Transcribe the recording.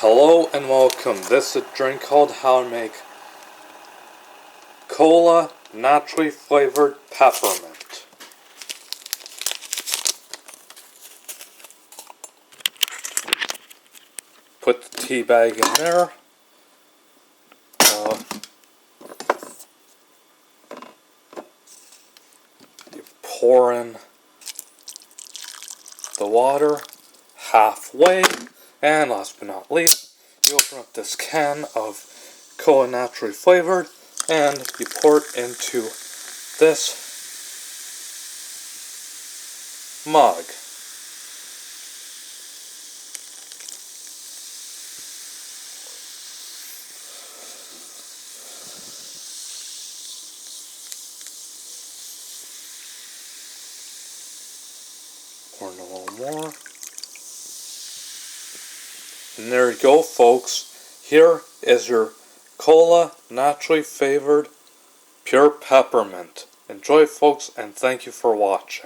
Hello and welcome. This is a drink called how to make Cola Naturally Flavored Peppermint. Put the tea bag in there. You pour in the water halfway, and last but not least, you open up this can of Cola Naturally Flavored and you pour it into this mug. Pour in a little more. And there you go, folks. Here is your Cola Naturally Flavored Pure Peppermint. Enjoy, folks, and thank you for watching.